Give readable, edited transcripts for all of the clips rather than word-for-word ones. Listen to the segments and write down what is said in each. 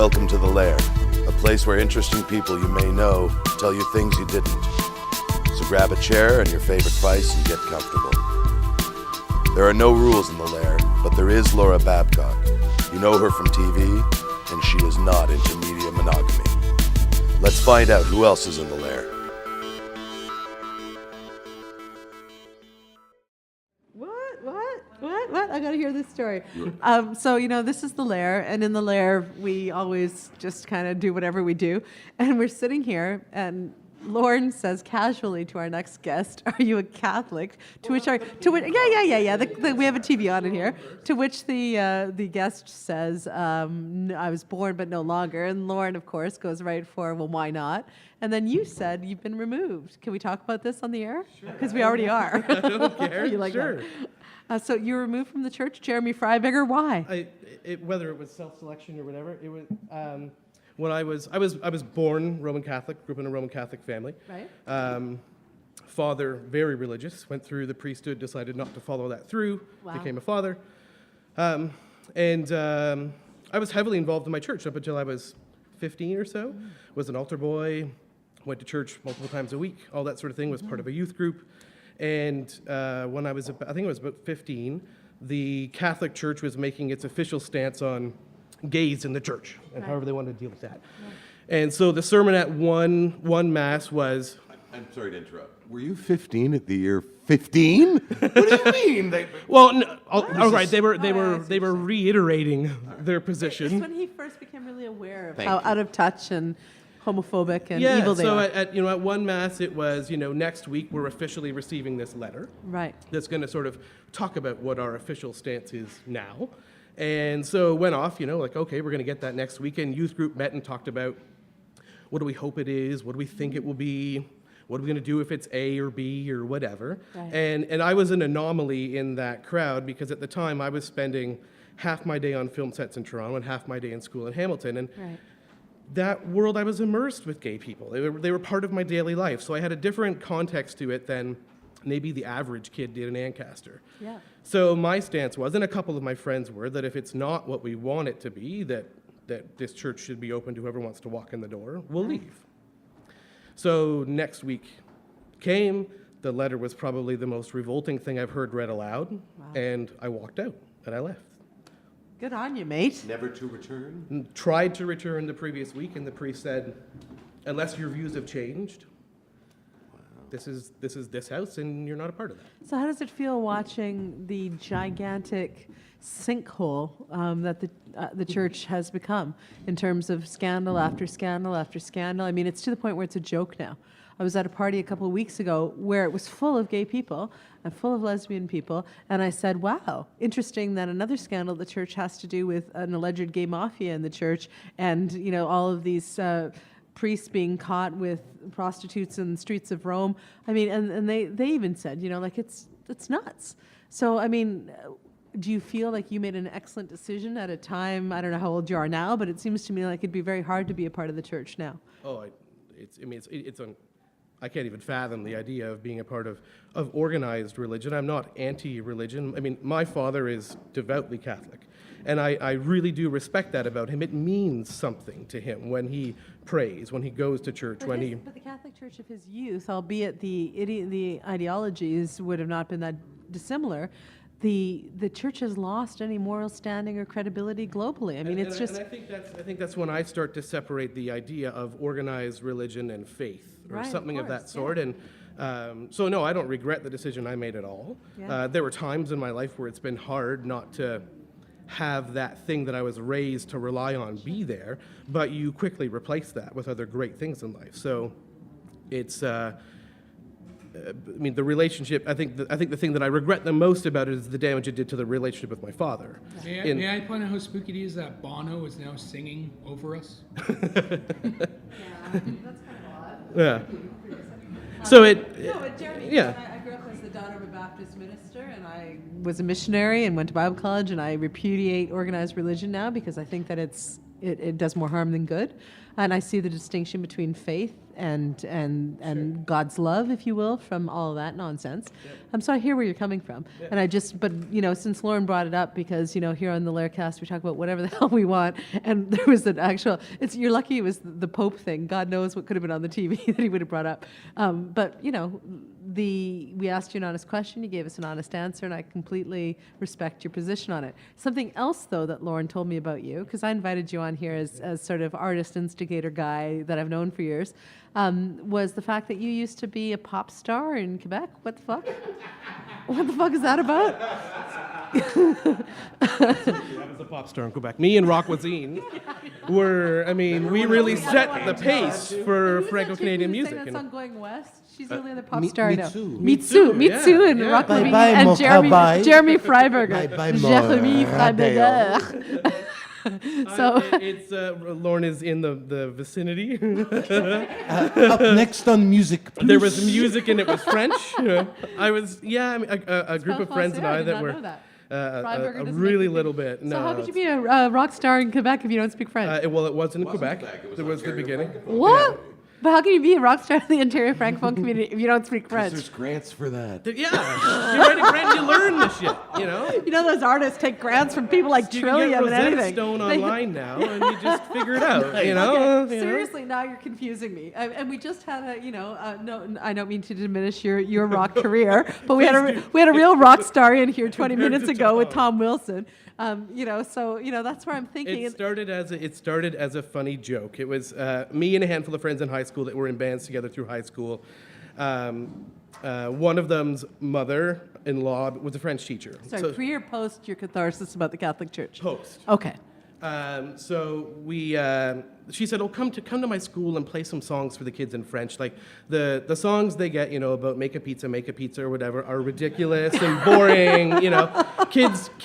Welcome to the Lair, a place where interesting people you may know tell you things you didn't. So grab a chair and your favorite vice and get comfortable. There are no rules in the Lair, but there is Laura Babcock. You know her from TV, and she is not into media monogamy. Let's find out who else is in the Lair. What? I gotta hear this story. So, this is the Lair, and in the Lair, we always just kind of do whatever we do. And we're sitting here, and Lauren says casually to our next guest, "Are you a Catholic?" To which we have a TV on in here. To which the guest says, "I was born, but no longer." And Lauren, of course, goes right for, "Well, why not?" And then you said you've been removed. Can we talk about this on the air? Because we already are. I don't care. You like sure. that? So you were removed from the church, Jeremy Freiburger. Why? Whether it was self-selection or whatever, it was when I was born Roman Catholic, grew up in a Roman Catholic family. Right. Father, very religious, went through the priesthood, decided not to follow that through, became a father, and I was heavily involved in my church up until I was 15 or so. Was an altar boy, went to church multiple times a week, all that sort of thing. Was part of a youth group. And when I think I was about 15, the Catholic Church was making its official stance on gays in the church, and however they wanted to deal with that. Yeah. And so the sermon at one mass was... I'm sorry to interrupt. Were you 15 at the year 15? What do you mean? Well, no, all right, they were reiterating their position. It's when he first became really aware of how out of touch and homophobic and evil they are. So at one mass it was, next week we're officially receiving this letter. Right. That's going to sort of talk about what our official stance is now. And so it went off, okay, we're going to get that next week. And youth group met and talked about what do we hope it is, what do we think it will be, what are we going to do if it's A or B or whatever. Right. And I was an anomaly in that crowd because at the time I was spending half my day on film sets in Toronto and half my day in school in Hamilton. And that world, I was immersed with gay people. They were part of my daily life. So I had a different context to it than maybe the average kid did in Ancaster. Yeah. So my stance was, and a couple of my friends were, that if it's not what we want it to be, that this church should be open to whoever wants to walk in the door, we'll leave. So next week came, the letter was probably the most revolting thing I've heard read aloud, and I walked out, and I left. Good on you, mate. Never to return? Tried to return the previous week, and the priest said, unless your views have changed, this is this house, and you're not a part of that. So how does it feel watching the gigantic sinkhole that the church has become in terms of scandal after scandal after scandal? I mean, it's to the point where it's a joke now. I was at a party a couple of weeks ago where it was full of gay people and full of lesbian people, and I said, wow, interesting that another scandal the church has to do with an alleged gay mafia in the church and, all of these priests being caught with prostitutes in the streets of Rome. I mean, and they even said, it's nuts. So, I mean, do you feel like you made an excellent decision at a time, I don't know how old you are now, but it seems to me like it'd be very hard to be a part of the church now. Oh, I can't even fathom the idea of being a part of organized religion. I'm not anti-religion. I mean, my father is devoutly Catholic, and I really do respect that about him. It means something to him when he prays, when he goes to church, But the Catholic Church of his youth, albeit the ideologies would have not been that dissimilar, the church has lost any moral standing or credibility globally. I mean, I think that's when I start to separate the idea of organized religion and faith, or something of that sort. Yeah. And so no, I don't regret the decision I made at all. Yeah. There were times in my life where it's been hard not to have that thing that I was raised to rely on be there, but you quickly replace that with other great things in life. So it's. The relationship, I think the thing that I regret the most about it is the damage it did to the relationship with my father. May I point out how spooky it is that Bono is now singing over us? Yeah, that's kind of odd. Yeah. Jeremy, I grew up as the daughter of a Baptist minister, and I was a missionary and went to Bible college, and I repudiate organized religion now because I think that it's it does more harm than good. And I see the distinction between faith and God's love, if you will, from all of that nonsense. So I hear where you're coming from. And but since Lauren brought it up, because, here on the Laircast, we talk about whatever the hell we want. And there was an actual, you're lucky it was the Pope thing. God knows what could have been on the TV that he would have brought up. But, we asked you an honest question, you gave us an honest answer, and I completely respect your position on it. Something else, though, that Lauren told me about you, because I invited you on here as sort of artist instigator guy that I've known for years, was the fact that you used to be a pop star in Quebec. What the fuck? What the fuck is that about? I was a pop star in Quebec. Me and Rock Voisine we really set the pace for Franco-Canadian music. That And song Going West. She's the only other pop star I know. Mitsu, Mitsu, and yeah. Rock Bye Voisine bye, and Jeremy Mokabai. Freiburger. Bye bye, Jeremy Radeo. Freiburger. So it's Lauren is in the vicinity. Up next on music, please. There was music and it was French. I was a group of friends and I that were Freiburger a doesn't really make little bit. So how could you be a rock star in Quebec if you don't speak French? Well, it wasn't in Quebec. It was the beginning. What? But how can you be a rock star in the Ontario Francophone community if you don't speak French? There's grants for that. Yeah, you're writing grant, you learn this shit. Those artists take grants from people like You Trillium can get and Rosetta anything. Stone online now, and you just figure it out. Okay, seriously, now you're confusing me. And we just had no, I don't mean to diminish your rock career, but we had a real rock star in here 20 minutes ago with Tom Wilson. That's where I'm thinking. It started as a funny joke. It was me and a handful of friends in high school that were in bands together through high school. One of them's mother-in-law was a French teacher. Sorry, pre or post your catharsis about the Catholic Church? Post. Okay. She said, "Oh, come to my school and play some songs for the kids in French. Like the songs they get, about make a pizza or whatever, are ridiculous and boring.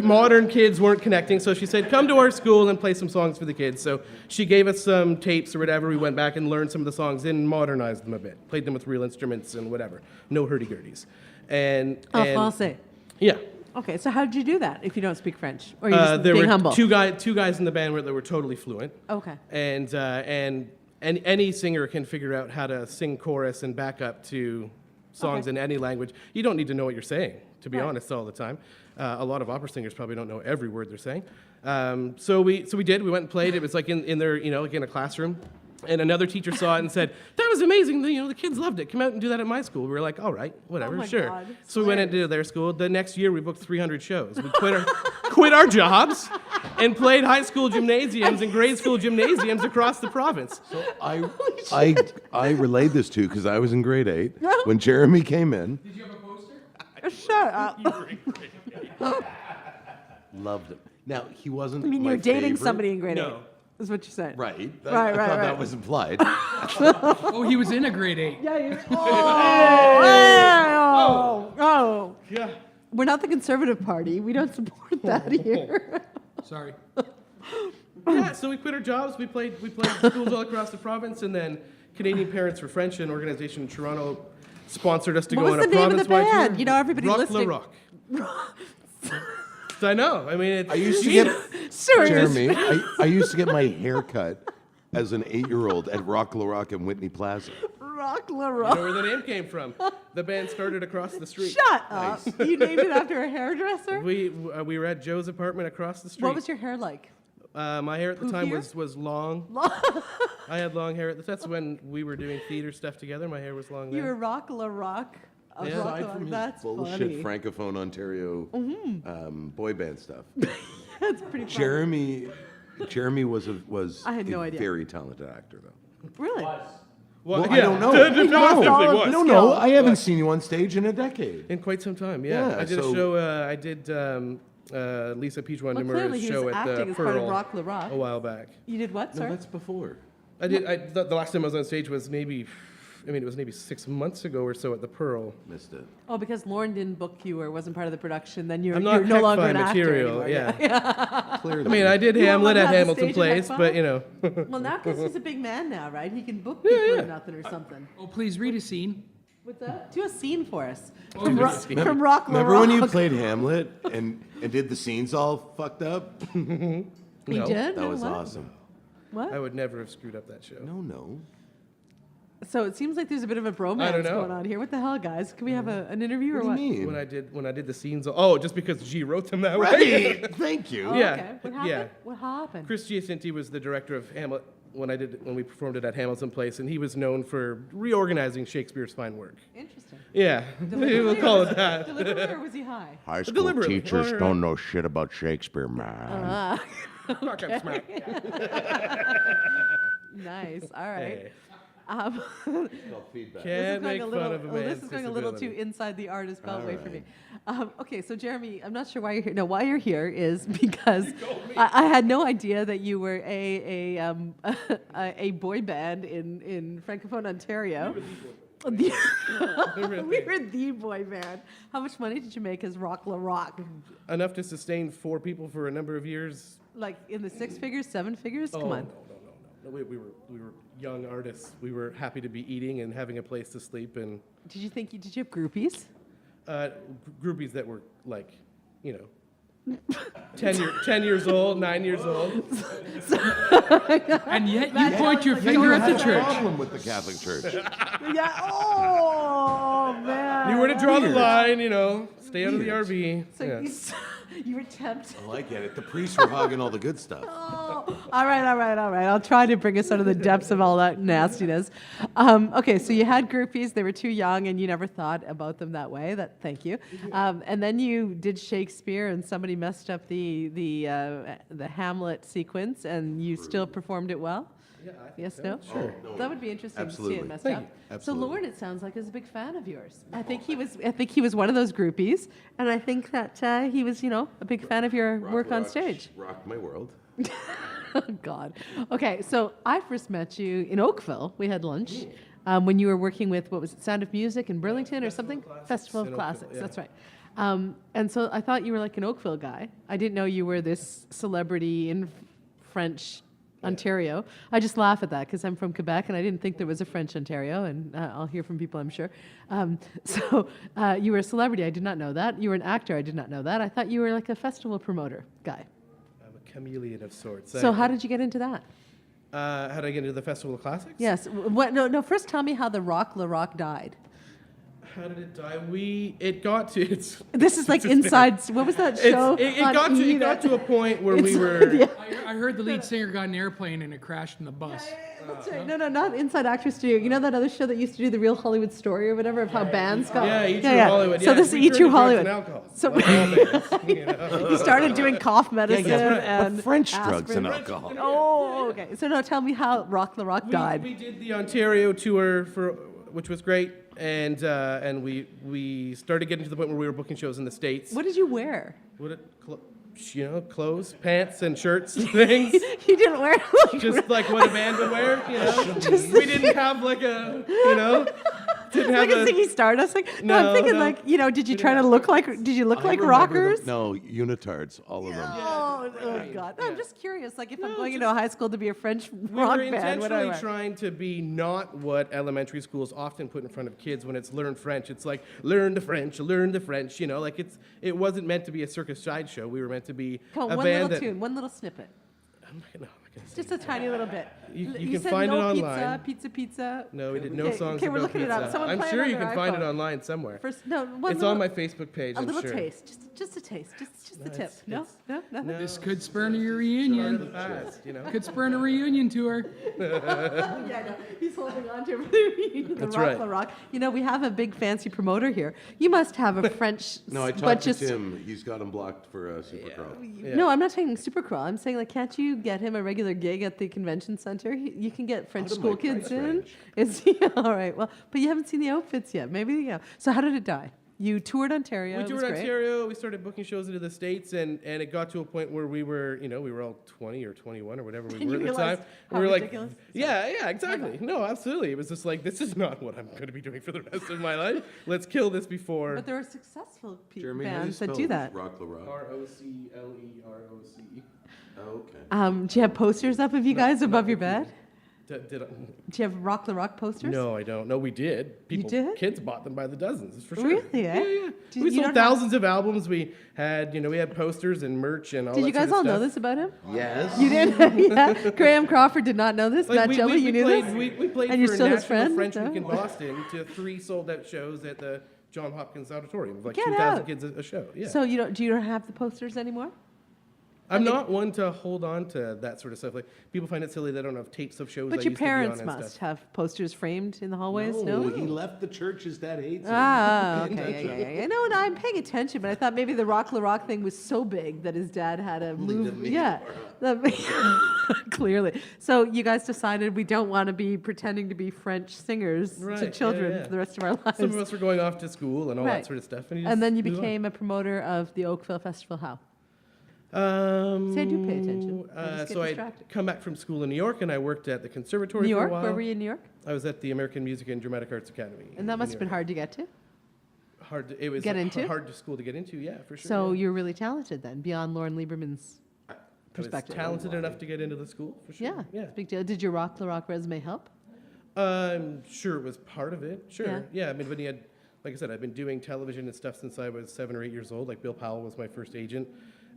Modern kids weren't connecting. So she said, come to our school and play some songs for the kids. So she gave us some tapes or whatever. We went back and learned some of the songs and modernized them a bit, played them with real instruments and whatever, no hurdy-gurdies. En français. Yeah." Okay, so how did you do that if you don't speak French? Or are you just There being were humble? two guys in the band that were totally fluent. Okay. And any singer can figure out how to sing chorus and back up to songs in any language. You don't need to know what you're saying, to be honest, all the time. A lot of opera singers probably don't know every word they're saying. So we did. We went and played. It was like in their, like in a classroom. And another teacher saw it and said, "That was amazing. The kids loved it. Come out and do that at my school." We were like, "All right, whatever, Oh my sure." God, So we went into their school. The next year, we booked 300 shows. We quit our jobs and played high school gymnasiums and grade school gymnasiums across the province. So I relayed this to because I was in grade 8 when Jeremy came in. Did you have a poster? Shut up. Loved it. Now he wasn't. I mean, my you're dating favorite. somebody in grade 8. No. Is what you said. Right. I Right. thought that was implied. Oh, he was in a grade 8. Yeah, you. Oh. Yeah. We're not the Conservative Party. We don't support that here. Sorry. Yeah, so we quit our jobs. We played schools all across the province, and then Canadian Parents for French, an organization in Toronto, sponsored us to What go was on a the name of the province-wide band? tour. Everybody Rock listening. La Rock. I know. I mean, it's, I used to get Sure. Jeremy. I used to get my hair cut as an 8-year-old at Rock La Rock in Whitney Plaza. Rock La you Rock. know where the name came from. The band started across the street. Shut up. You named it after a hairdresser? We were at Joe's apartment across the street. What was your hair like? My hair at the time Poofier? was long. I had long hair. That's when we were doing theater stuff together. My hair was long then. You were Rock La Rock. Of Yeah. Rock La Aside Rock. from his That's bullshit funny. Francophone Ontario boy band stuff, That's pretty funny. Jeremy was I had no a idea. very talented actor, though. Really? Well, I don't know. Definitely Solid was. I don't know. I haven't seen you on stage in a decade. In quite some time, yeah. Yeah, I did so- a show. I did Lisa Pichwan Well, clearly Demers' he show was at the acting as part of Pearl Rock La Rock. a while back. You did what, No, sir? that's before. The last time I was on stage was it was maybe 6 months ago or so at the Pearl. Missed it. Oh, because Lauren didn't book you or wasn't part of the production, then you're I'm not no longer an material, actor anymore. yeah. Clearly. I mean, I did You Hamlet won't at have the Hamilton stage Place, at but High Well, now because he's a big man now, right? He can book people or nothing or something. Oh, please read a scene. What's that? Do a scene for us. Oh, From, do a Rock, scene. from Rock La Remember Rock. when you played Hamlet and did the scenes all fucked up? We No. did? That No, was what? awesome. What? I would never have screwed up that show. No. So it seems like there's a bit of a I don't bromance know. going on here. What the hell, guys? Can we have an interview or What what? do you mean? When I did the scenes, just because G wrote them that way. Right. Thank you. Oh, Yeah. Okay. What happened? Yeah. What happened? Chris Giacinti was the director of Hamlet when we performed it at Hamilton Place, and he was known for reorganizing Shakespeare's fine work. Interesting. Yeah, we'll call it that. Deliberately or was he high? High school Deliberately. teachers Or, don't know shit about Shakespeare, man. Fuck, I'm smart. Nice. All right. Hey, Feedback. can't make fun of a man's This is going a little too disability. inside the artist beltway All for me. right. Okay, so Jeremy, I'm not sure why you're here. No, why you're here is because I had no idea that you were a boy band in Francophone Ontario. We were the boy band. How much money did you make as Rock La Rock? Enough to sustain 4 people for a number of years. Like in the 6 figures, 7 figures? Come on. No. We were young artists. We were happy to be eating and having a place to sleep, and Did you have groupies? groupies that were like, 10 years old, 9 years old. And yet you point your finger at the church. Problem with the Catholic Church. Yeah. Oh man. You were to draw the line, stay out of the RV. So Yeah. you were tempted. I get it. The priests were hogging all the good stuff. Oh, all right. I'll try to bring us out of the depths of all that nastiness. Okay, so you had groupies. They were too young, and you never thought about them that way. Thank you. And then you did Shakespeare, and somebody messed up the Hamlet sequence, and you still performed it well. Yeah, I think Yes, so. no? Sure. That would be interesting to see Absolutely. it messed Thank up. you. Absolutely. So Lord, it sounds like, is a big fan of yours. I think he was one of those groupies, and I think that he was, a big fan of your work on stage. Rocked my world. Oh, God. Okay, so I first met you in Oakville. We had lunch when you were working with, what was it, Sound of Music in Burlington or something? Festival of in Oakville, Classics, yeah. that's right. And so I thought you were like an Oakville guy. I didn't know you were this celebrity in French Ontario. I just laugh at that because I'm from Quebec and I didn't think there was a French Ontario, and I'll hear from people, I'm sure. So you were a celebrity. I did not know that. You were an actor. I did not know that. I thought you were like a festival promoter guy. I'm a chameleon of sorts. So how did you get into that? How did I get into the Festival of Classics? Yes. No. First, tell me how the Rock La Rock died. How did it die? It got to it's. This is like inside. What was that show? It on got E it got that- to a point where we Inside were. the- I heard the lead singer got an airplane and it crashed in the bus. That's right. No, not Inside Actor Studio. You know that other show that used to do the Real Hollywood Story or whatever of how bands got. Yeah, Eat True Hollywood. So yeah, this is we Eat turned True to drugs Hollywood. and alcohol. So Like all bands, you know. he started doing cough medicine but and French drugs and aspirin. alcohol. Oh, okay. So now tell me how Rock La Rock died. We did the Ontario tour which was great, and we started getting to the point where we were booking shows in the States. What did you wear? Clothes, pants, and shirts, and things. You didn't wear Just like what a band would wear, We didn't have like a, didn't have like a Ziggy Stardust. Like, no, I'm No, thinking no. like, did you try to look like? Did you look I like remember rockers? them- No, unitards, all of them. Oh God! No, I'm just curious. Like, if I'm No, going into high school to be a French We rock were band, what do I intentionally wear? trying to be not what elementary schools often put in front of kids when it's learn French. It's like learn the French, like it wasn't meant to be a circus sideshow. We were meant to be Come on, a one band little that tune, one little snippet, I'm not gonna say just a tiny little bit. You You can said find no it pizza, online. pizza. No, we did no Okay, songs okay, we're about looking it up. pizza. Someone I'm play it sure on you their can find it iPhone. online somewhere. First, no, one It's little, on my Facebook page. a I'm little sure. taste, just a taste, just the tip. it's- No, it's- nothing. No. This could spurn a Part of the reunion. past, Could spurn a reunion tour. Yeah, no, he's holding on to the That's Rock right. La Rock. We have a big fancy promoter here. You must have a French. No, I bunch talked to of- Tim. He's got him blocked for Supercrawl. Yeah. No, I'm not saying Supercrawl. I'm saying, like, can't you get him a regular gig at the convention center? You can get French Out of school my kids price in. range. Is all right? Well, but you haven't seen the outfits yet. Maybe. So how did it die? You toured Ontario. We it was toured great. Ontario. We started booking shows into the States, and it got to a point where we were all 20 or 21 or whatever we And were you at the realized time. how We were like, ridiculous? yeah, exactly. No, absolutely. It was just like, this is not what I'm going to be doing for the rest of my life. Let's kill this before. But there are successful Jeremy, how do you bands that spell do that. Rock La Rock. ROCLEROCE. Oh, okay. Do you have posters up of you guys above your bed? Did I? Do you have Rock the Rock posters? No, I don't. No, we did. People, did? Kids bought them by the dozens, for sure. Really, eh? Yeah. Did- We you sold don't thousands of albums. We had, we had posters and merch and all Did that you guys sort all of know stuff. this about him? Yes. You did? Yeah. Graham Crawford did not know this. Matt Jelly, you knew played, this? We played And you're for still his National friend? French No? Week in Boston to 3 sold-out shows at the John Hopkins Auditorium. Like Get 2,000 out. kids a show. Yeah. So do you have the posters anymore? I'm not one to hold on to that sort of stuff. Like people find it silly they don't have tapes of shows. But I your used to be on parents and must stuff. have posters framed in the hallways, No, no? he left the church. His dad hates him. Ah, okay, yeah. No, I'm paying attention, but I thought maybe the Rock La Rock thing was so big that his dad had a move. Yeah, clearly. So you guys decided we don't want to be pretending to be French singers Right, to yeah, children yeah. for the rest of our lives. Some of us were going off to school and all Right. that sort of stuff. And then you just move on. became a promoter of the Oakville Festival. How? See, See, I do pay attention. I just get so I distracted. come back from school in New York, and I worked at the conservatory New for York? a while. Where were you in New York? I was at the American Music and Dramatic Arts Academy. And that in must New have been York. hard to get to. It was Get into? hard to school to get into. Yeah, for sure. So yeah. you're really talented then, beyond Lauren Lieberman's I was perspective. talented enough to get into the school for sure. Yeah, Yeah. it's a big deal. Did your Rock La Rock resume help? I'm sure it was part of it. Sure. Yeah. Yeah. I mean, when you had, like I said, I've been doing television and stuff since I was 7 or 8 years old. Like Bill Powell was my first agent,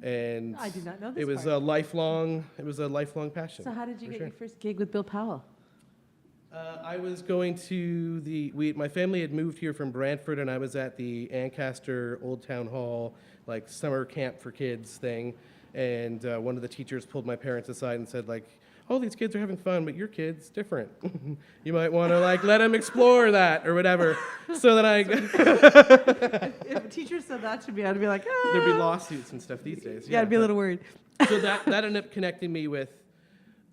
and I did not know this It was part. a lifelong. It was a lifelong passion. So how did you for get sure. your first gig with Bill Powell? I was going to my family had moved here from Brantford, and I was at the Ancaster Old Town Hall, like summer camp for kids thing, and one of the teachers pulled my parents aside and said, like, "Oh, these kids are having fun, but your kid's different. You might want to like let them explore that or whatever." So then If a teacher said that to me, I'd be like, ah. there'd be lawsuits and stuff these days. Yeah, I'd be a but- little worried. So that ended up connecting me with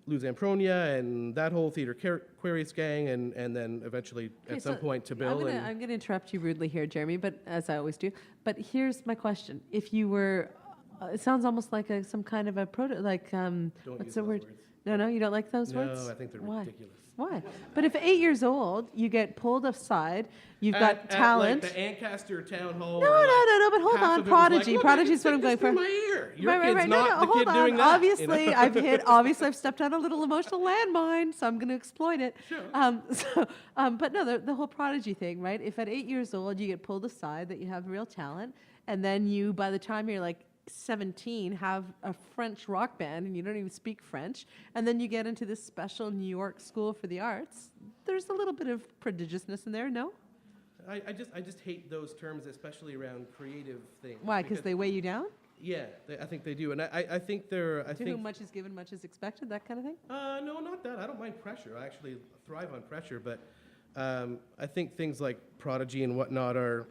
Lou Zampronia and that whole Theatre Aquarius gang, and then eventually Okay, at some so point to Bill. I'm gonna interrupt you rudely here, Jeremy, but as I always do. But here's my question: if you were, it sounds almost like some kind of a what's use the those word? words. No, you don't like those No, words. I think they're Why? ridiculous. Why? But if at 8 years old you get pulled aside, you've got talent. At like the Ancaster Town Hall. No, but hold on, Prodigy. Prodigy's what I'm going for. My ear. Your Right, kid's not the hold kid on. doing that. Obviously, I've stepped on a little emotional landmine, so I'm going to exploit it. Sure. But no, the whole Prodigy thing, right? If at 8 years old you get pulled aside that you have real talent, and then you, by the time you're like 17, have a French rock band and you don't even speak French, and then you get into this special New York School for the Arts, there's a little bit of prodigiousness in there, no? I just hate those terms, especially around creative things. Why? Because they weigh you down? Yeah, I think they do, and I think they're. To whom much is given, much is expected, that kind of thing? No, not that. I don't mind pressure. I actually thrive on pressure, but I think things like Prodigy and whatnot are,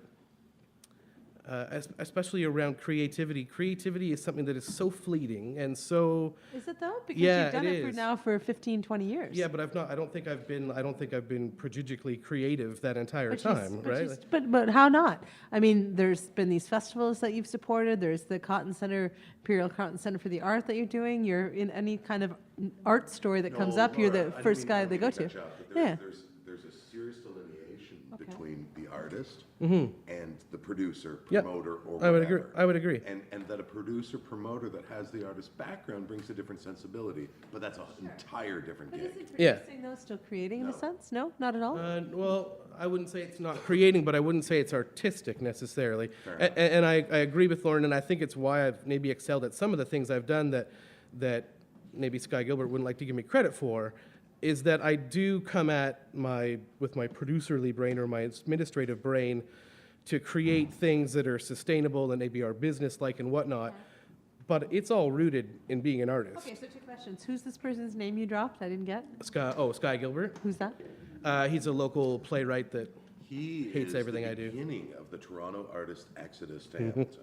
especially around creativity. Creativity is something that is so fleeting and so. Is it though? Because Yeah, you've done it it is. for 15, 20 years. Yeah, but I've not. I don't think I've been prodigiously creative that entire But she's- time, but right? she's- But how not? I mean, there's been these festivals that you've supported. There's the Cotton Center, Imperial Cotton Center for the Art that you're doing. You're in any kind of art story that comes up. You're the first guy they go to. Yeah. There's a serious delineation Okay. between the artist and the producer, Yep. promoter, or I would whatever. agree. I would agree. And that a producer, promoter that has the artist's background brings a different sensibility, but that's an entire different But gig. isn't Yeah. producing though still creating in a No. sense? No, not at all. Well, I wouldn't say it's not creating, but I wouldn't say it's artistic necessarily. Fair And I agree with Lauren, and I think it's why I've maybe excelled at some of the things I've done that maybe Sky Gilbert wouldn't like to give me credit for, is that I do come at with my producerly brain or my administrative brain to create things that are sustainable and maybe are business-like and whatnot, but it's all rooted in being an artist. Okay, so 2 questions. Who's this person's name you dropped? I didn't get. Sky Gilbert. Who's that? He's a local playwright that He Hates is everything the I do. beginning of the Toronto artist exodus to Hamilton.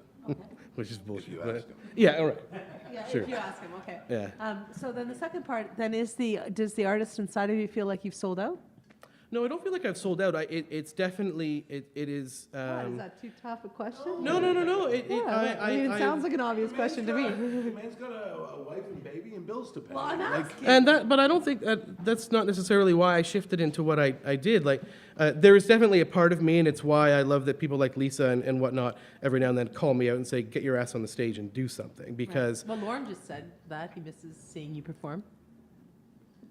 which is bullshit. you but- ask him. Yeah, all right. Yeah, Sure. if you ask him, okay. Yeah. So then the second part then is does the artist inside of you feel like you've sold out? No, I don't feel like I've sold out. It's definitely it is. What, is that too tough a question? No. Yeah, I mean, it sounds like an obvious question to me. The man's got a wife and baby and bills to pay. Well, I'm Like, asking. but I don't think that's not necessarily why I shifted into what I did. Like, there is definitely a part of me, and it's why I love that people like Lisa and whatnot every now and then call me out and say, "Get your ass on the stage and do something," because Well, Lauren just said that he misses seeing you perform.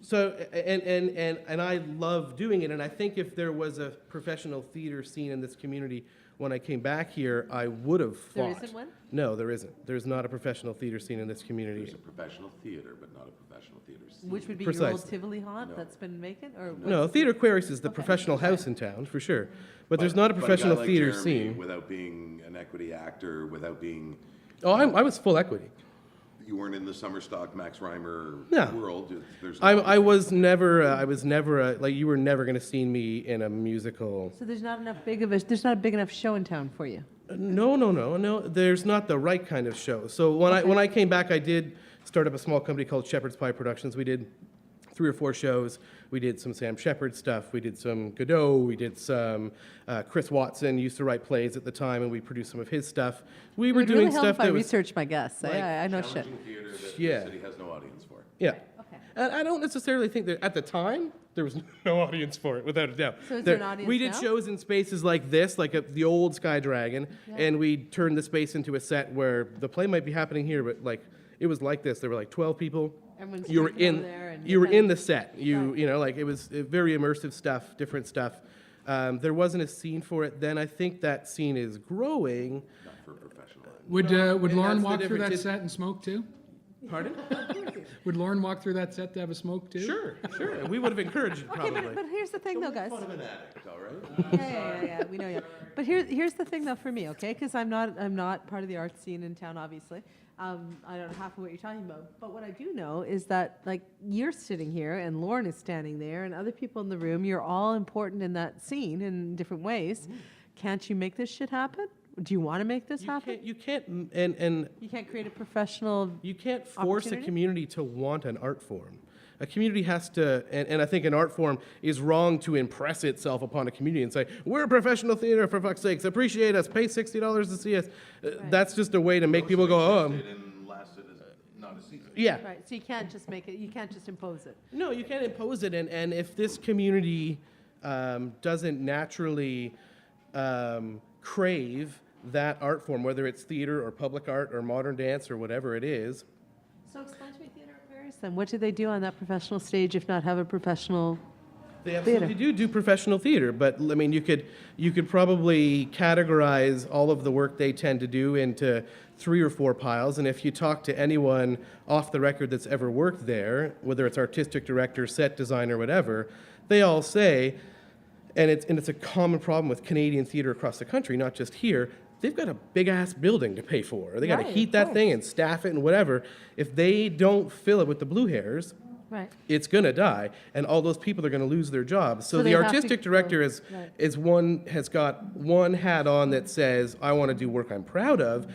So, and I love doing it, and I think if there was a professional theater scene in this community when I came back here, I would have fought. There isn't one? No, there isn't. There's not a professional theater scene in this community. There's a professional theater, but not a professional theater scene. Which would be your old Precisely. Tivoli haunt that's been vacant, or No, Theatre Aquarius is the professional house in town, for sure. But there's not a professional like theater Jeremy, scene. without being an equity actor, without being, Oh, I was full equity. you weren't in the summer stock Max Reimer No. world. There's I was never, like, you were never going to see me in a musical. So there's not a big enough show in town for you. No. There's not the right kind of show. So when I came back, I did start up a small company called Shepherd's Pie Productions. We did 3 or 4 shows. We did some Sam Shepard stuff. We did some Godot. We did some Chris Watson used to write plays at the time, and we produced some of his stuff. We It were would doing really help stuff if I that was researched my guests. like I know shit. challenging theater that Yeah. the city has no audience for. yeah. Okay. And I don't necessarily think that at the time there was no audience for it, without a doubt. So is there an audience We did now? shows in spaces like this, like the old Sky Dragon, and we turned the space into a set where the play might be happening here, but like it was like this. There were like 12 people. Everyone's You were drinking over in. there and You were kinda- in the set. You Right. you know, like it was very immersive stuff, different stuff. There wasn't a scene for it then. I think that scene is growing. Not for professional. Would and Lauren that's the walk through that difference. set and smoke too? Pardon? Would Lauren walk through that set to have a smoke too? Sure. We would have encouraged it Okay, probably. but here's the thing, though, guys. Fun of an addict, all right? Yeah, we know you. But here's the thing, though, for me, okay? Because I'm not part of the art scene in town, obviously. I don't know half of what you're talking about. But what I do know is that, like, you're sitting here and Lauren is standing there and other people in the room. You're all important in that scene in different ways. Can't you make this shit happen? Do you want to make this happen? You can't, and You can't create a professional. you can't force a Opportunity? community to want an art form. A community has to, and I think an art form is wrong to impress itself upon a community and say, we're a professional theater, for fuck's sakes, appreciate us, pay $60 to see us. That's just a way to make people go, oh, And lasted as not a season. yeah. Right. So you can't just make it. You can't just impose it. No, you can't impose it, and if this community doesn't naturally crave that art form, whether it's theater or public art or modern dance or whatever it is, So explain to me Theatre Aquarius then. What do they do on that professional stage if not have a professional? they absolutely do professional theater, but I mean, you could probably categorize all of the work they tend to do into 3 or 4 piles. And if you talk to anyone off the record that's ever worked there, whether it's artistic director, set designer, whatever, they all say, and it's a common problem with Canadian theater across the country, not just here. They've got a big ass building to pay for. They got to Right, heat of that course. thing and staff it and whatever. If they don't fill it with the blue hairs, Right. it's going to die, and all those people are going to lose their jobs. So So the they have to artistic go- director right. has got one hat on that says, I want to do work I'm proud of,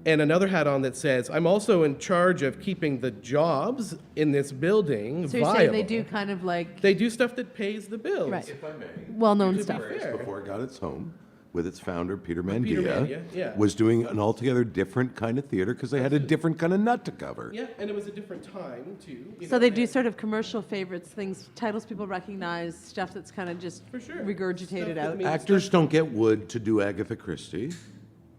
and another hat on that says, I'm also in charge of keeping the jobs in this building So you're viable. saying they do kind of like They do stuff that pays the bills. Right. If I may. well-known stuff. fair. Before it got its home, with its founder, Peter Peter Mandia, Mandia, yeah. was doing an altogether different kind of theater because they had a different kind of nut to cover. Yeah, and it was a different time, too. you So know, they do and- sort of commercial favorites, things, titles people recognize, stuff that's kind of just For sure. regurgitated Stuff that out. means Actors don't get wood to do Agatha Christie.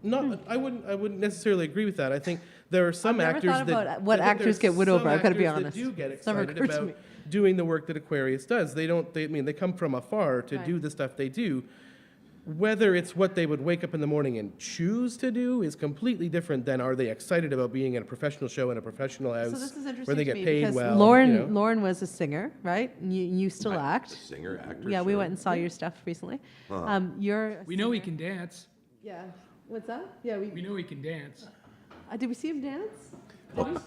Not, I wouldn't necessarily agree with that. I think there are some I've never actors thought that about what I think actors there's get wood over, some I've gotta be actors honest. That do get It's never excited occurred to about me. doing the work that Aquarius does. They don't. They come from afar to Right. do the stuff they do. Whether it's what they would wake up in the morning and choose to do is completely different than are they excited about being in a professional show in a professional house So this is where interesting they to get me paid because well. Lauren, you know. Lauren was a singer, right? And you still act. Singer, actor. Yeah, we sure. went and saw your stuff recently. You're. a We know he singer. can dance. Yeah. What's that? Yeah, We know he can dance. Did we see him dance? Oh,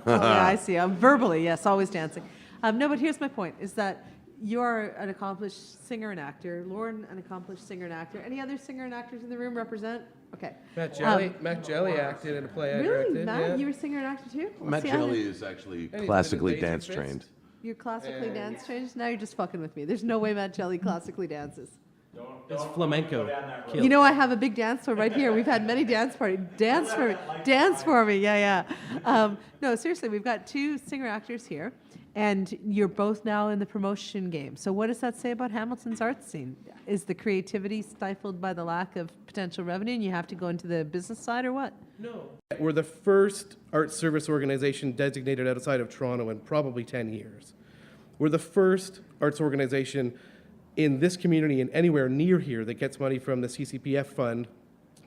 yeah, I see. Verbally, yes, always dancing. No, but here's my point: is that you're an accomplished singer and actor. Lauren, an accomplished singer and actor. Any other singer and actors in the room represent? Okay. Matt Jelly acted in a play I Really, directed. Matt? yeah. You were a singer and actor too? Matt See, I Jelly didn't- is actually been in classically Daisy dance Fist. trained. You're classically dance trained. Now you're just fucking with me. There's no way Matt Jelly classically dances. It's flamenco. You know, I have a big dance floor right here. We've had many dance parties. Dance for me. Dance for me. Yeah, yeah. No, seriously, we've got 2 singer actors here, and you're both now in the promotion game. So what does that say about Hamilton's art scene? Is the creativity stifled by the lack of potential revenue, and you have to go into the business side, or what? No. We're the first art service organization designated outside of Toronto in probably 10 years. We're the first arts organization in this community and anywhere near here that gets money from the CCPF fund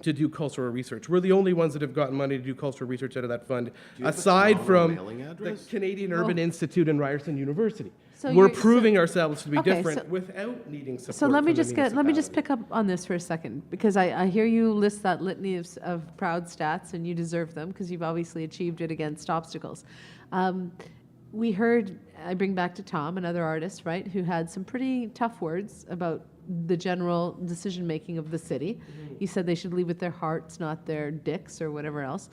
to do cultural research. We're the only ones that have gotten money to do cultural research out of that fund, aside from the Canadian Urban Institute and Ryerson University. So we're you're- proving ourselves to be Okay, different so- without needing support. So let me from the just pick municipality. up on this for a second, because I hear you list that litany of proud stats, and you deserve them because you've obviously achieved it against obstacles. We heard, I bring back to Tom, another artist, right, who had some pretty tough words about the general decision-making of the city. He said they should lead with their hearts, not their dicks or whatever else.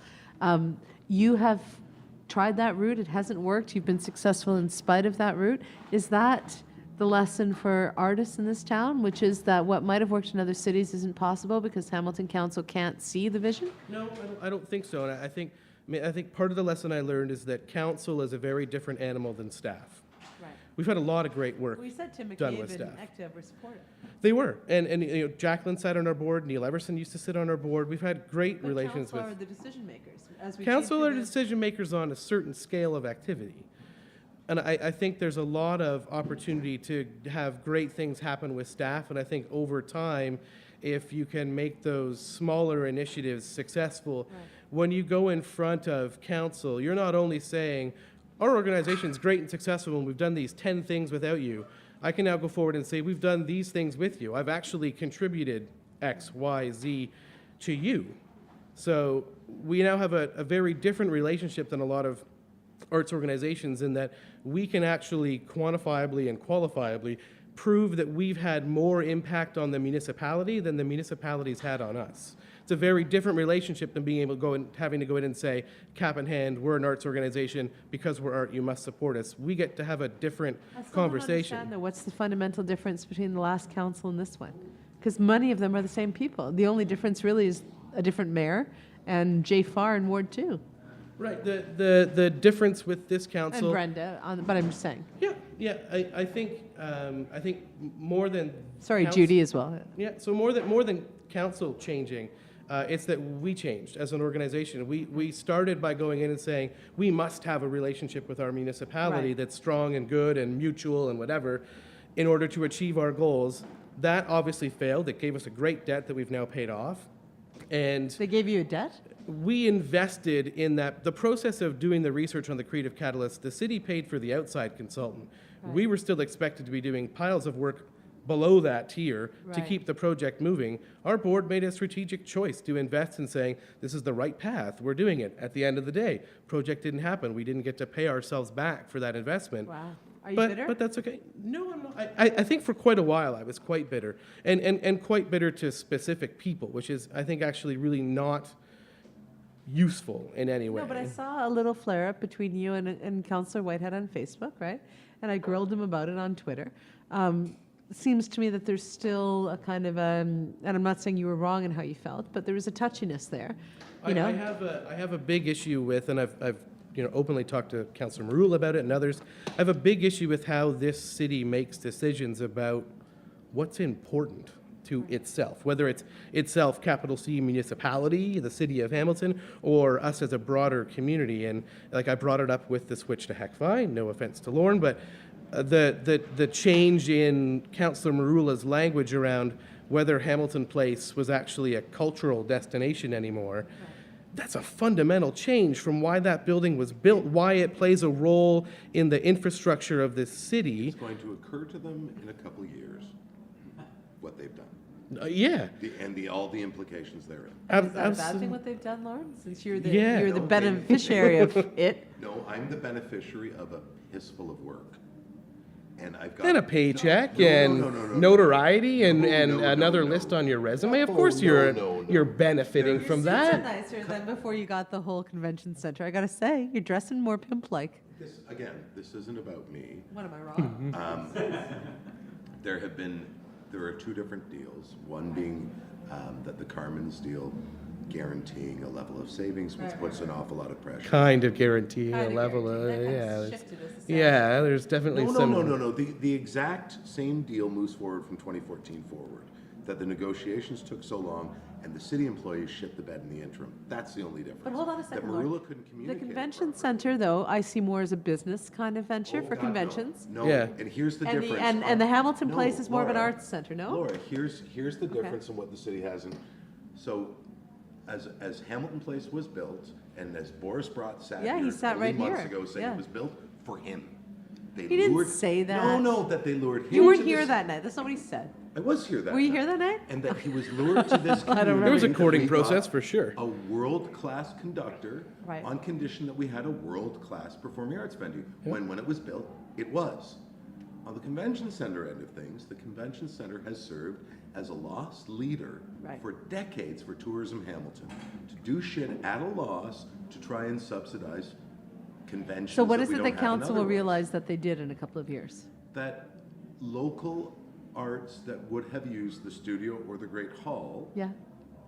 You have tried that route. It hasn't worked. You've been successful in spite of that route. Is that the lesson for artists in this town, which is that what might have worked in other cities isn't possible because Hamilton Council can't see the vision? No, I don't think so. And I think part of the lesson I learned is that council is a very different animal than staff. Right. We've had a lot of great work We said Tim done McCabe with and staff. ECTA were supportive. They were, and you know, Jacqueline sat on our board. Neil Everson used to sit on our board. We've had great But relations council with are the decision makers. As we council. see Are through the- decision makers on a certain scale of activity, and I think there's a lot of opportunity to have great things happen with staff. And I think over time, if you can make those smaller initiatives successful, when you go in front of council, you're not only saying, our organization's great and successful and we've done these 10 things without you. I can now go forward and say, we've done these things with you. I've actually contributed X, Y, Z to you. So we now have a very different relationship than a lot of arts organizations in that we can actually quantifiably and qualifiably prove that we've had more impact on the municipality than the municipality's had on us. It's a very different relationship than being able to go and having to go in and say, cap in hand, we're an arts organization, because we're art, you must support us. We get to have a different I still don't conversation. understand, though, what's the fundamental difference between the last council and this one? Because many of them are the same people. The only difference really is a different mayor and Jay Farr in Ward 2. Right, the difference with this council. And Brenda, but I'm just saying. Yeah, I think more than. Sorry, council- Judy as well. Yeah, so more than council changing, it's that we changed as an organization. We started by going in and saying, we must have a relationship with our municipality Right. that's strong and good and mutual and whatever in order to achieve our goals. That obviously failed. It gave us a great debt that we've now paid off. And They gave you a debt? we invested in that. The process of doing the research on the creative catalyst, the city paid for the outside consultant. We were still expected to be doing piles of work below that tier to Right. keep the project moving. Our board made a strategic choice to invest in saying, this is the right path, we're doing it. At the end of the day, project didn't happen. We didn't get to pay ourselves back for that investment. Wow. Are you But, bitter? but that's okay. No, I'm not. I think for quite a while I was quite bitter. And quite bitter to specific people, which is, I think, actually really not useful in any way. No, but I saw a little flare-up between you and Councillor Whitehead on Facebook, right? And I grilled him about it on Twitter. It seems to me that there's still a kind of, and I'm not saying you were wrong in how you felt, but there was a touchiness there, you know? I have a big issue with, and I've openly talked to Councillor Marul about it and others. I have a big issue with how this city makes decisions about what's important to itself, whether it's itself, capital C municipality, the city of Hamilton, or us as a broader community. And like I brought it up with the switch to HECFI, no offense to Lorne, but the change in Councillor Marula's language around whether Hamilton Place was actually a cultural destination anymore. That's a fundamental change from why that building was built, why it plays a role in the infrastructure of this city. It's going to occur to them in a couple of years, what they've done, Yeah. all the implications therein. Is that a bad thing what they've done, Lauren? Since you're the, Yeah. you're the No, beneficiary of it. No, I'm the beneficiary of a fistful of work. And I've got... And a paycheck No, and no, no, no, no. notoriety and No, no, another no. list on your resume. Of Oh, course no, you're no. you're benefiting Your from suits are that. nicer than before you got the whole convention center. I gotta say, you're dressing more pimp-like. This isn't about me. What am I wrong? There are two different deals. One being that the Carmen's deal guaranteeing a level of savings, which puts an awful lot of pressure. Kind of guaranteeing a Kinda level guaranteed. of That kind of there's- shifted as the yeah. There's definitely some. No. The exact same deal moves forward from 2014 forward. That the negotiations took so long, and the city employees shit the bed in the interim. That's the only difference. But hold on a second, That Lauren. Marula couldn't communicate. The convention center, though, I see more as a business kind of venture Oh, for God, no. conventions. No, Yeah. and here's the And difference. and the Hamilton No, Place is more of an Laura, arts center, no? Laura, here's the difference in what the city has. And so, as Hamilton Place was built, and as Boris Brott sat Yeah, he here sat only right months here. ago saying Yeah. it was built for him. They He didn't lured- say that. No, that they lured him. You weren't to here this- that night. That's not what he said. I was here that Were you night. here that night? And that he was lured to this I don't community. remember. There was a that courting we process got for sure. A world-class conductor Right. on condition that we had a world-class performing arts venue. When it was built, it was. On the convention center end of things, the convention center has served as a lost leader Right. for decades for Tourism Hamilton, to do shit at a loss to try and subsidize conventions. So what that is we it don't that have council will otherwise. realize that they did in a couple of years? That local arts that would have used the studio or the Great Hall, Yeah.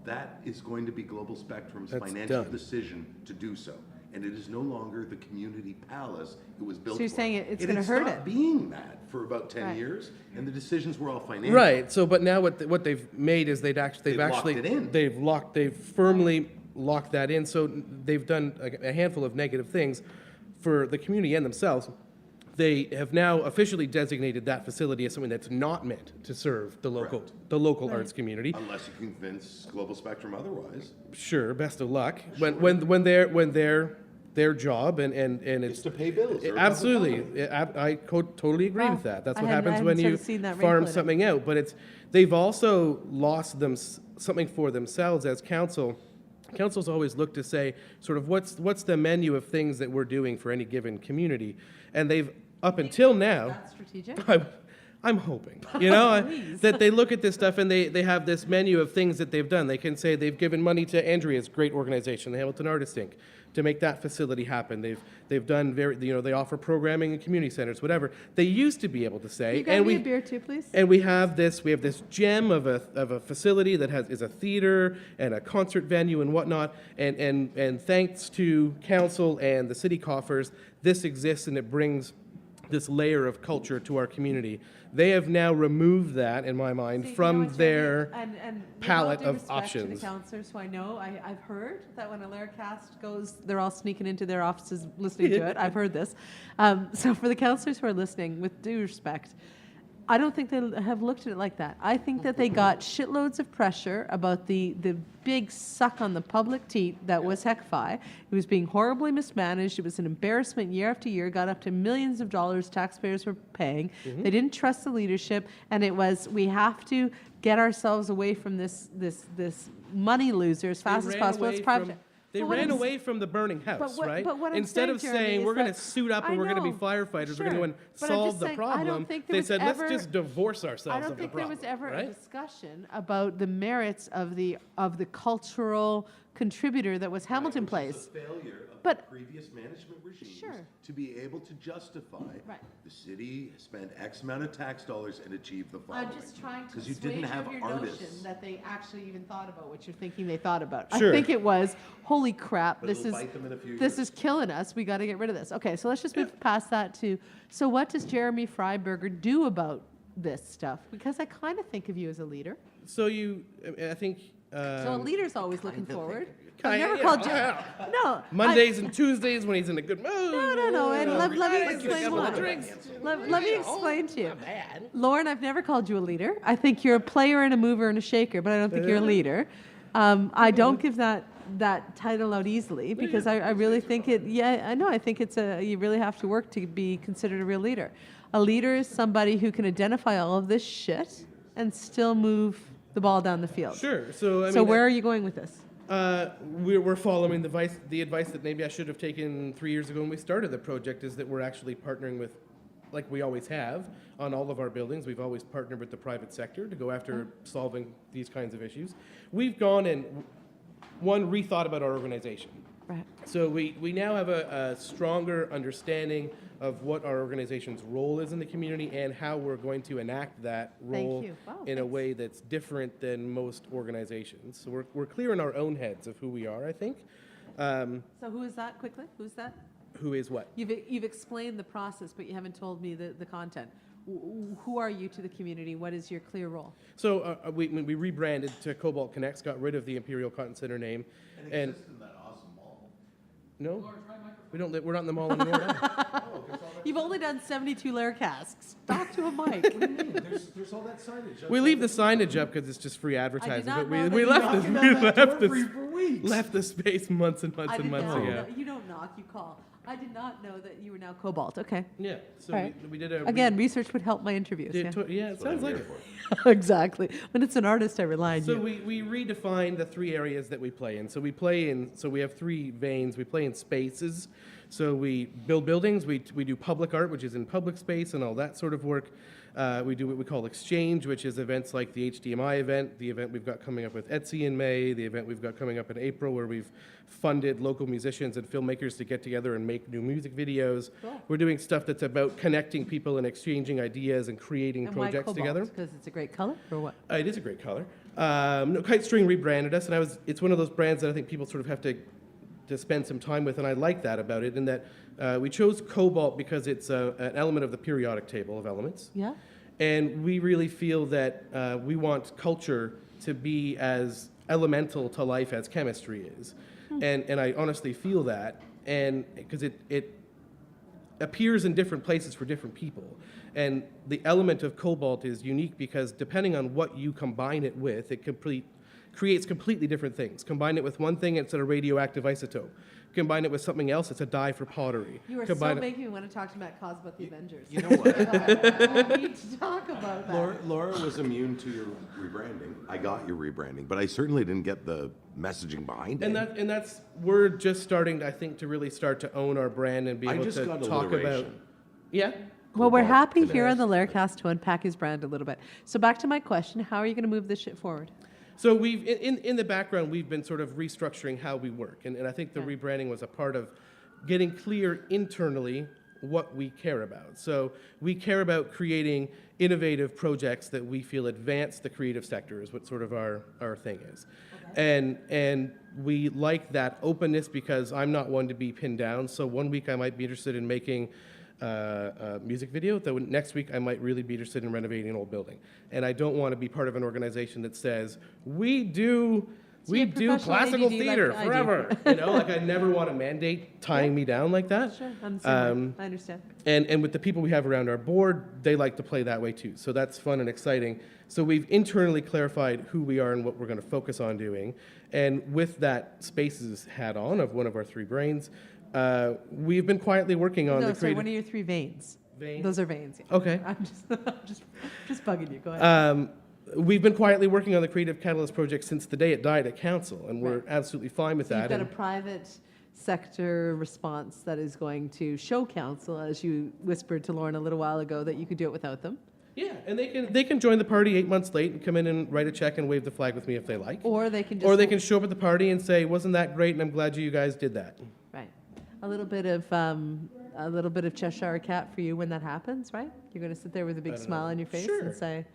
that is going to be Global Spectrum's That's financial done. decision to do so. And it is no longer the community palace it was built So you're for. saying it's It gonna had hurt stopped it. being that for about 10 Right. years, and the decisions were all financial. Right. So, but now what they've made is they've They've locked actually it in. they've firmly locked that in. So they've done a handful of negative things for the community and themselves. They have now officially designated that facility as something that's not meant to serve the local arts community. Unless you convince Global Spectrum otherwise. Sure, best of luck. When their job and It's it's to pay bills. They're a public absolutely. company. Totally agree Wow. with that. That's I what hadn't- I happens when hadn't you sort of seen that farm wrinkle in it. something out. But they've also lost something for themselves as council. Council's always looked to say sort of what's the menu of things that we're doing for any given community, and they've up until now. That's strategic. I'm hoping, you know, Please. that they look at this stuff and they have this menu of things that they've done. They can say they've given money to Andrea's great organization, the Hamilton Artists Inc., to make that facility happen. They've done they offer programming in community centers, whatever. They used to be able to say, You got me a beer too, please? and we have this gem of a facility that is a theater and a concert venue and whatnot. And thanks to council and the city coffers, this exists and it brings this layer of culture to our community. They have now removed that, in my mind, See, you know from what, Jeremy? their and with palette all due of respect to options. the councillors who I know, I've heard that when a Lair cast goes, they're all sneaking into their offices listening to it. I've heard this. So for the councillors who are listening, with due respect, I don't think they have looked at it like that. I think that they got shitloads of pressure about the big suck on the public teat that was HECFI. It was being horribly mismanaged. It was an embarrassment year after year, got up to millions of dollars taxpayers were paying. They didn't trust the leadership, and it was, we have to get ourselves away from this money loser as fast as possible. It's private. They But what ran I'm s- away from the burning house, what- right? but what I'm Instead of saying, Jeremy, saying is we're going to that- suit up and I we're going to be know, firefighters, we're going to go and But I'm solve just the saying, I problem. don't think there They was said ever, let's just divorce ourselves I don't of the think there problem. was ever a right? discussion about the merits of the cultural contributor that was Hamilton Which is Place. a failure of But- the previous management regimes Sure. to be able to justify Right. the city spent X amount of tax dollars and achieve the following. I'm just trying to Because you dissuade didn't you have of your artists. notion that they actually even thought about what you're thinking they thought about. Sure. I think it was, holy crap, But this it'll is bite them in a few this years. is killing us. We got to get rid of this. Okay, so let's just move past that to. So what does Jeremy Freiburger do about this stuff? Because I kind of think of you as a leader. So I think. So a leader's always looking forward. I've Kinda, never yeah, called you. yeah. No. Mondays and Tuesdays when he's in a good mood. No. And let me Fridays, explain a couple of why. drinks. Let me explain to you. Lauren, I've never called you a leader. I think you're a player and a mover and a shaker, but I don't think you're a leader. I don't give that title out easily because I really think it. Yeah, I know. I think it's you really have to work to be considered a real leader. A leader is somebody who can identify all of this shit and still move the ball down the field. Sure. So So where are you going with this? We're following the advice that maybe I should have taken 3 years ago when we started the project, is that we're actually partnering with, like we always have, on all of our buildings. We've always partnered with the private sector to go after solving these kinds of issues. We've gone and, rethought about our organization. Right. So we now have a stronger understanding of what our organization's role is in the community and how we're going to enact that role you. Wow, in a thanks. way that's different than most organizations. So we're clear in our own heads of who we are, I think. So who is that quickly? Who's that? Who is what? You've explained the process, but you haven't told me the content. who are you to the community? What is your clear role? So we rebranded to Cobalt Connects, got rid of the Imperial Cotton Center name. And exists in that awesome mall. No, we're not in the mall anymore. You've only done 72 Lair casks. Talk to a mic. There's all that signage. We leave the signage up because it's just free advertising. But know we that left the space months and months and months ago. No, you don't knock, you call. I did not know that you were now Cobalt. Okay. Yeah. So All right. we did a Again, research would help my interviews. Yeah, it sounds like it. Exactly. When it's an artist, I rely on So you. we redefined the three areas that we play in. So we have three veins. We play in spaces. So we build buildings. We do public art, which is in public space and all that sort of work. We do what we call exchange, which is events like the HDMI event, the event we've got coming up with Etsy in May, the event we've got coming up in April where we've funded local musicians and filmmakers to get together and make new music videos. Cool. We're doing stuff that's about connecting people and exchanging ideas and creating projects together. Because it's a great color, or what? It is a great color. No, Kite String rebranded us, and it's one of those brands that I think people sort of have to spend some time with, and I like that about it, in that we chose Cobalt because it's an element of the periodic table of elements. Yeah. And we really feel that we want culture to be as elemental to life as chemistry is. And I honestly feel that, and because it appears in different places for different people. And the element of Cobalt is unique because depending on what you combine it with, it creates completely different things. Combine it with one thing, it's a radioactive isotope. Combine it with something else, it's a dye for pottery. You are Combine so it- making me want to talk to Matt Cos about the Avengers. You know what? We need to talk about that. Laura was immune to your rebranding. I got your rebranding, but I certainly didn't get the messaging behind it. And that's we're just starting, I think, to really start to own our brand and be I able just to got talk about. alliteration. Yeah. Well, we're Cobalt happy here on Connects. the Laircast to unpack his brand a little bit. So back to my question, how are you going to move this shit forward? So we've in the background we've been sort of restructuring how we work, and I think the Okay. rebranding was a part of getting clear internally what we care about. So we care about creating innovative projects that we feel advance the creative sector is what sort of our thing is. Okay. And we like that openness because I'm not one to be pinned down. So one week I might be interested in making a music video. The next week I might really be interested in renovating an old building. And I don't want to be part of an organization that says, we do classical ADD theater like I do. forever. Like I never want a mandate tying me down like that. Sure, I understand. And with the people we have around our board, they like to play that way too. So that's fun and exciting. So we've internally clarified who we are and what we're going to focus on doing. And with that Spaces hat on of one of our three brains, we've been quietly working on No, the so creative. one of your three veins. Veins? Those are veins. Yeah. Okay. I'm just bugging you. Go ahead. We've been quietly working on the Creative Catalyst project since the day it died at council, and we're Right. absolutely fine with So you've that. got a And- private sector response that is going to show council, as you whispered to Lauren a little while ago, that you could do it without them. Yeah, and they can join the party 8 months late and come in and write a check and wave the flag with me if they like. Or they can just... Or they can show up at the party and say, "Wasn't that great?" And I'm glad you guys did that. Right. A little bit of Cheshire Cat for you when that happens, right? You're going to sit there with a big smile on your face Sure. and say,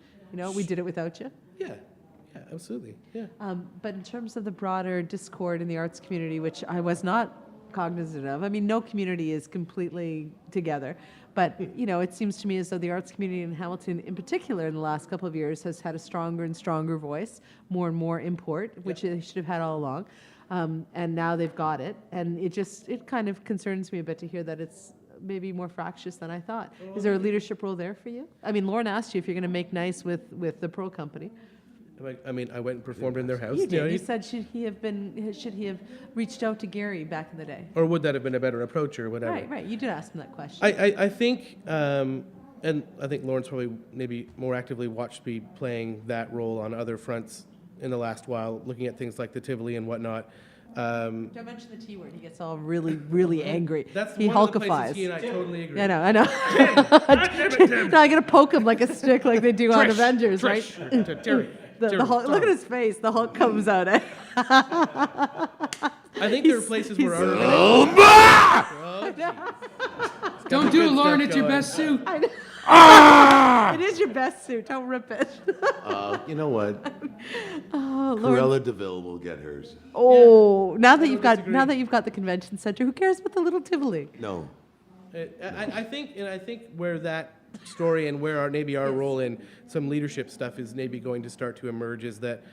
we did it without you. Yeah, absolutely. Yeah. But in terms of the broader discord in the arts community, which I was not cognizant of, I mean, no community is completely together. But, it seems to me as though the arts community in Hamilton, in particular, in the last couple of years, has had a stronger and stronger voice, more and more import, which they should have had all along. And now they've got it. And it kind of concerns me a bit to hear that it's maybe more fractious than I thought. Is there a leadership role there for you? I mean, Lauren asked you if you're going to make nice with the Pro Company. I mean, I went and performed in their house. You did. You said should he have reached out to Gary back in the day? Or would that have been a better approach or whatever? Right. You did ask him that question. I think, and I think Lauren's probably maybe more actively watched me playing that role on other fronts in the last while, looking at things like the Tivoli and whatnot. Don't mention the T word. He gets all really, really angry. That's he one of the places hulkifies. he and I totally agree. Yeah, I know. No, I'm gonna poke him like a stick, like they do on Avengers, right? Terry. The Hulk, look at his face. The Hulk comes out. Eh? I think there are places where Don't do it, good Lauren. stuff It's your going. best suit. It is your best suit. Don't rip it. You know what? Oh, Lord. Cruella DeVille will get hers. Oh, now that don't disagree. now that you've got the convention center, who cares about the little Tivoli? No. I think where that story and where maybe our role in some leadership stuff is maybe going to start to emerge is that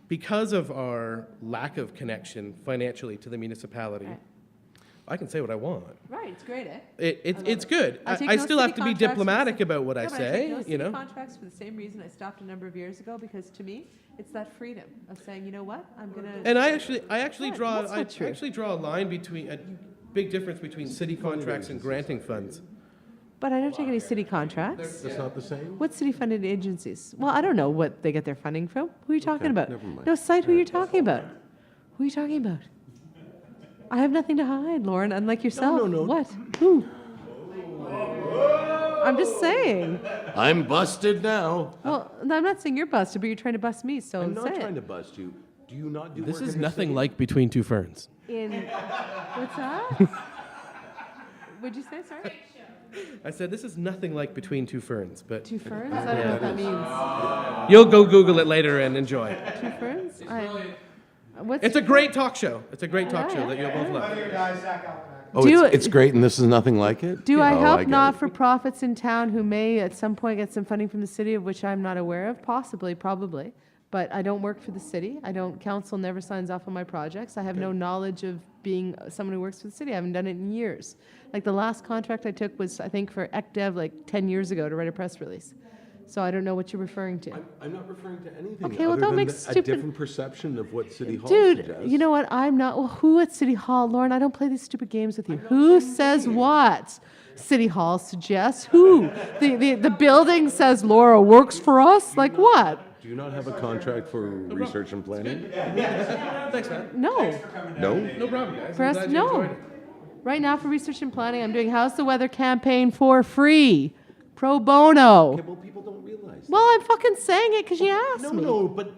because of our lack of connection financially to the municipality, Right. I can say what I want. Right, it's great, eh? It's good. take I no still city have to be contracts for the diplomatic same- about what I No, but say, take no you city know. contracts for the same reason I stopped a number of years ago, because to me, it's that freedom of saying, you know what, I'm gonna. And I actually What? draw That's I not true. actually draw a line between a big difference between city contracts and granting funds. But I don't take any city contracts. That's not the same? What city-funded agencies? Well, I don't know what they get their funding from. Who are you talking about? never mind. No, cite who you're talking about. Who are you talking about? I have nothing to hide, Lauren, unlike yourself. no. What? Who? I'm just saying. I'm busted now. Well, I'm not saying you're busted, but you're trying to bust me, so I'm not say trying it. to bust you. Do you not do This work is in your nothing city? like Between Two Ferns. What's that? What'd you say, sorry? I said this is nothing like Between Two Ferns, but Two ferns? I don't know what that means. you'll go Google it later and enjoy. Two ferns? What's It's a two great talk show. It's a great talk Yeah, show yeah. that you'll both love. Oh, Do it's great and this is nothing like it? Do I Oh, help get it. not-for-profits in town who may at some point get some funding from the city of which I'm not aware of? Possibly, probably. But I don't work for the city. Council never signs off on my projects. I have no knowledge of being someone who works for the city. I haven't done it in years. Like the last contract I took was, I think, for ECDev like 10 years ago to write a press release. So I don't know what you're referring to. I'm not referring to anything Okay, well, other don't than make a stupid- different perception of what City Hall Dude, suggests. you know what? I'm not. Well, who at City Hall? Lauren, I don't play these stupid games with you. Who says what? City Hall suggests who? The building says Laura works for us? Like what? Do you not have a contract for research and planning? Thanks, man. No. No? No problem, guys. I'm Press glad you no. enjoyed it. Right now for research and planning, I'm doing How's the Weather campaign for free. Pro bono. Okay, well, people don't realize that. Well, I'm fucking saying it because you asked No, me. no, but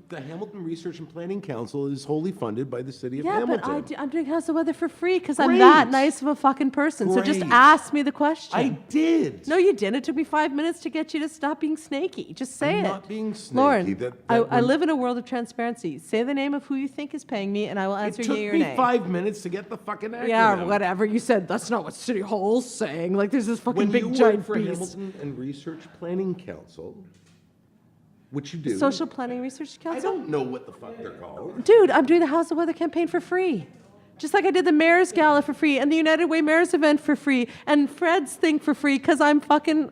the Hamilton Research and Planning Council is wholly funded by the city of Yeah, Hamilton. but I'm doing How's the Weather for free because I'm that Great. nice of a fucking person. So just Great. ask me the question. I did. No, you didn't. It took me 5 minutes to get you to stop being snaky. Just say I'm it. not being snaky. Lauren, That I live in a world of transparency. Say the name of who you think is paying me, and I will It answer took yea or me nay. 5 minutes to get the fucking acronym. Yeah, whatever. You said that's not what City Hall's saying. Like there's this fucking When big you giant work for beast. Hamilton and Research Planning Council, which you do. Social Planning Research I Council? don't know what the fuck they're called. Dude, I'm doing the How's the Weather campaign for free. Just like I did the Mayor's Gala for free and the United Way Mayor's event for free and Fred's thing for free because I'm fucking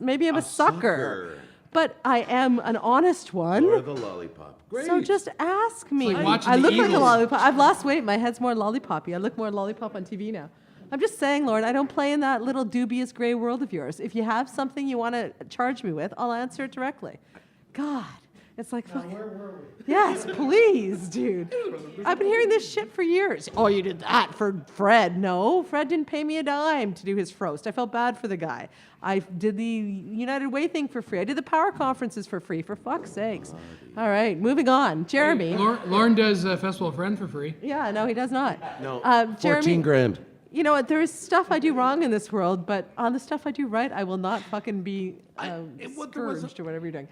maybe I'm a sucker. But I am an honest one. Or the lollipop. Great. So just ask me. like watching I the look like a Eagles. lollipop. I've lost weight. My head's more lollipoppy. I look more lollipop on TV now. I'm just saying, Lauren, I don't play in that little dubious gray world of yours. If you have something you want to charge me with, I'll answer it directly. God, it's like fucking. Where were we? Yes, please, dude. I've been hearing this shit for years. Oh, you did that for Fred. No, Fred didn't pay me a dime to do his froast. I felt bad for the guy. I did the United Way thing for free. I did the power conferences for free, for fuck's sakes. All right, moving on. Jeremy. Lauren does Festival of Friend for free. Yeah, no, he does not. No, Jeremy, 14 grand. You know what? There is stuff I do wrong in this world, but on the stuff I do right, I will not fucking be scourged or whatever you're doing.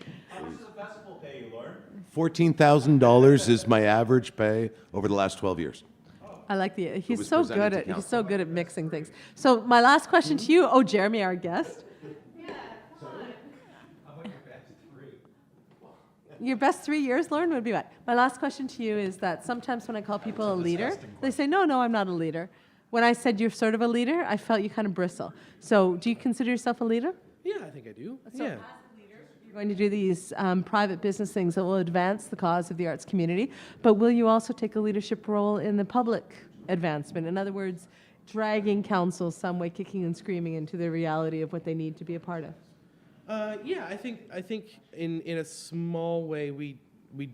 $14,000 is my average pay over the last 12 years. I like the. He's was so presented good to at. He's council. so good at mixing things. So my last question to you. Oh, Jeremy, our guest. Your best 3 years, Lauren, would be what? My last question to you is that sometimes when I call people a leader, they say, no, I'm not a leader. When I said you're sort of a leader, I felt you kind of bristle. So do you consider yourself a leader? Yeah, I think I do. So Yeah. as a leader, you're going to do these private business things that will advance the cause of the arts community, but will you also take a leadership role in the public advancement? In other words, dragging council some way, kicking and screaming into the reality of what they need to be a part of? Yeah, I think in a small way we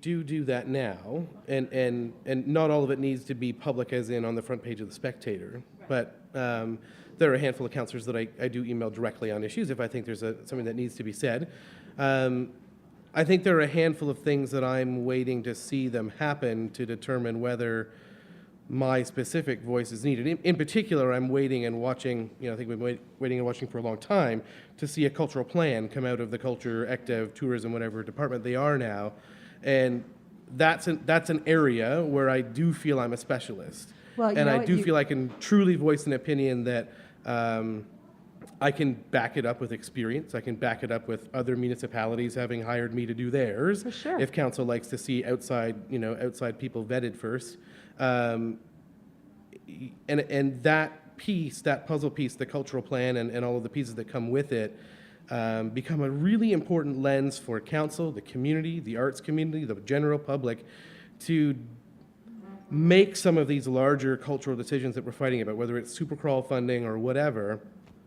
do that now, and not all of it needs to be public, as in on the front page of the Spectator. But there are a handful of councillors that I do email directly on issues if I think there's something that needs to be said. I think there are a handful of things that I'm waiting to see them happen to determine whether my specific voice is needed. In particular, I'm waiting and watching, I think we've been waiting and watching for a long time to see a cultural plan come out of the culture, ECDev, tourism, whatever department they are now. And that's an area where I do feel I'm a specialist. Well, you and know I what, do feel I can truly voice an opinion that I can back it up with experience. I can back it up with other municipalities having hired me to do theirs. For sure. If council likes to see outside people vetted first. And that piece, that puzzle piece, the cultural plan and all of the pieces that come with it, become a really important lens for council, the community, the arts community, the general public, to make some of these larger cultural decisions that we're fighting about, whether it's supercrawl funding or whatever,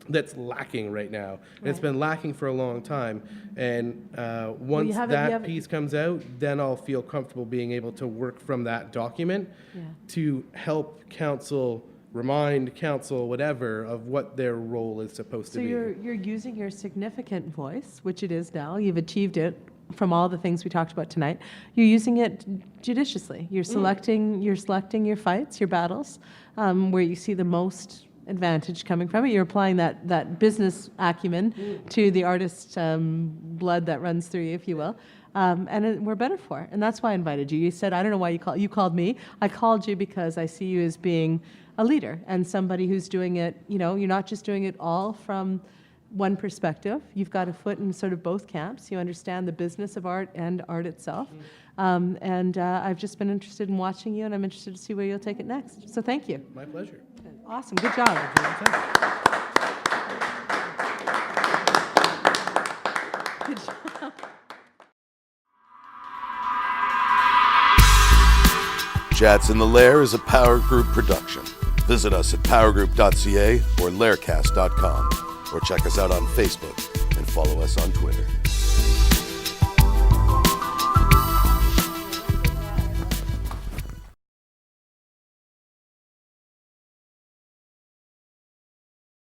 that's lacking right now. And it's been lacking for a long time. And once that piece comes out, then I'll feel comfortable being able to work from that document to help council, remind council, whatever, of what their role is supposed to be. So you're using your significant voice, which it is now. You've achieved it from all the things we talked about tonight. You're using it judiciously. You're selecting your fights, your battles, where you see the most advantage coming from it. You're applying that business acumen to the artist blood that runs through you, if you will. We're better for it. And that's why I invited you. You said, I don't know why you called me. I called you because I see you as being a leader and somebody who's doing it, you're not just doing it all from one perspective. You've got a foot in sort of both camps. You understand the business of art and art itself. I've just been interested in watching you, and I'm interested to see where you'll take it next. So thank you. My pleasure. Awesome. Good job. Good job. Chats in the Lair is a Power Group production. Visit us at powergroup.ca or laircast.com, or check us out on Facebook and follow us on Twitter.